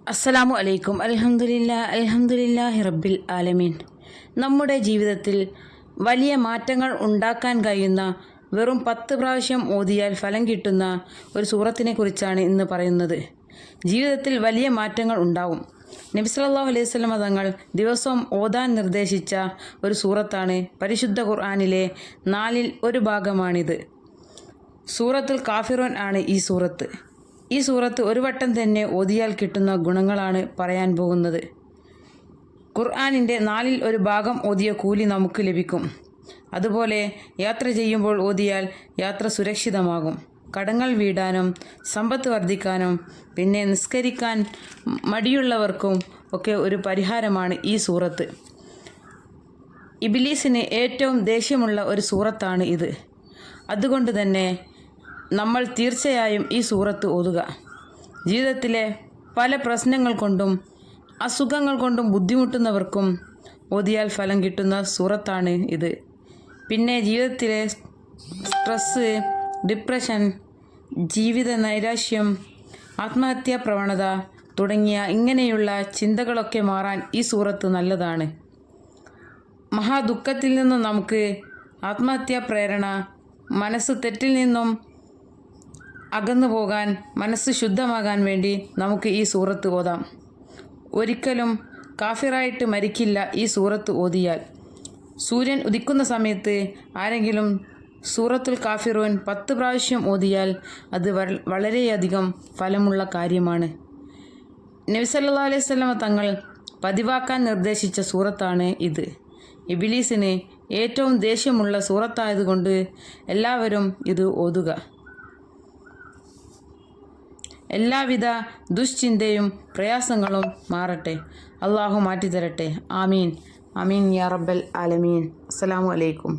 അസ്സലാമു അലൈക്കും. അൽഹംദുലില്ലാഹി റബ്ബിൽ ആലമീൻ. നമ്മുടെ ജീവിതത്തിൽ വലിയ മാറ്റങ്ങൾ ഉണ്ടാക്കാൻ കഴിയുന്ന വെറും 10 പ്രാവശ്യം ഓതിയാൽ ഫലം കിട്ടുന്ന ഒരു സൂറത്തിനെ കുറിച്ചാണ് ഇന്ന് പറയുന്നത്. ജീവിതത്തിൽ വലിയ മാറ്റങ്ങൾ ഉണ്ടാവും. നബി സല്ലല്ലാഹു അലൈഹി വസല്ലം തങ്ങൾ ദിവസവും ഓതാൻ നിർദ്ദേശിച്ച ഒരു സൂറത്താണ് പരിശുദ്ധ ഖുർആനിലെ 4-ൽ ഒരു ഭാഗമാണിത്. സൂറത്തുൽ കാഫിറൂൻ ആണ് ഈ സൂറത്ത്. ഈ സൂറത്ത് ഒരു വട്ടം തന്നെ ഓതിയാൽ കിട്ടുന്ന ഗുണങ്ങളാണ് പറയാൻ പോകുന്നത്. ഖുർആനിൻ്റെ 4-ൽ ഒരു ഭാഗം ഓതിയ കൂലി നമുക്ക് ലഭിക്കും. അതുപോലെ യാത്ര ചെയ്യുമ്പോൾ ഓതിയാൽ യാത്ര സുരക്ഷിതമാകും. കടങ്ങൾ വീടാനും സമ്പത്ത് വർദ്ധിക്കാനും പിന്നെ നിസ്കരിക്കാൻ മടിയുള്ളവർക്കും ഒക്കെ ഒരു പരിഹാരമാണ് ഈ സൂറത്ത്. ഇബ്ലീസിന് ഏറ്റവും ദേഷ്യമുള്ള ഒരു സൂറത്താണ് ഇത്. അതുകൊണ്ട് തന്നെ നമ്മൾ തീർച്ചയായും ഈ സൂറത്ത് ഓതുക. ജീവിതത്തിലെ പല പ്രശ്നങ്ങൾ കൊണ്ടും അസുഖങ്ങൾ കൊണ്ടും ബുദ്ധിമുട്ടുന്നവർക്കും ഓതിയാൽ ഫലം കിട്ടുന്ന സൂറത്താണ് ഇത്. പിന്നെ ജീവിതത്തിലെ സ്ട്രെസ്സ്, ഡിപ്രഷൻ, ജീവിത നൈരാശ്യം, ആത്മഹത്യാ പ്രവണത തുടങ്ങിയ ഇങ്ങനെയുള്ള ചിന്തകളൊക്കെ മാറാൻ ഈ സൂറത്ത് നല്ലതാണ്. മഹാദുഃഖത്തിൽ നിന്നും നമുക്ക് ആത്മഹത്യാ പ്രേരണ, മനസ്സ് തെറ്റിൽ നിന്നും അകന്നു പോകാൻ, മനസ്സ് ശുദ്ധമാകാൻ വേണ്ടി നമുക്ക് ഈ സൂറത്ത് ഓതാം. ഒരിക്കലും കാഫിറായിട്ട് മരിക്കില്ല ഈ സൂറത്ത് ഓതിയാൽ. സൂര്യൻ ഉദിക്കുന്ന സമയത്ത് ആരെങ്കിലും സൂറത്തുൽ കാഫിറൂൻ 10 പ്രാവശ്യം ഓതിയാൽ അത് വളരെയധികം ഫലമുള്ള കാര്യമാണ്. നബി സല്ലല്ലാഹു അലൈഹി വസല്ലം തങ്ങൾ പതിവാക്കാൻ നിർദ്ദേശിച്ച സൂറത്താണ് ഇത്. ഇബ്ലീസിന് ഏറ്റവും ദേഷ്യമുള്ള സൂറത്തായതുകൊണ്ട് എല്ലാവരും ഇത് ഓതുക. എല്ലാവിധ ദുശ്ചിന്തയും പ്രയാസങ്ങളും മാറട്ടെ. അള്ളാഹു മാറ്റിത്തരട്ടെ. ആമീൻ ആമീൻ യാ റബ്ബൽ ആലമീൻ. അസ്സലാമു അലൈക്കും.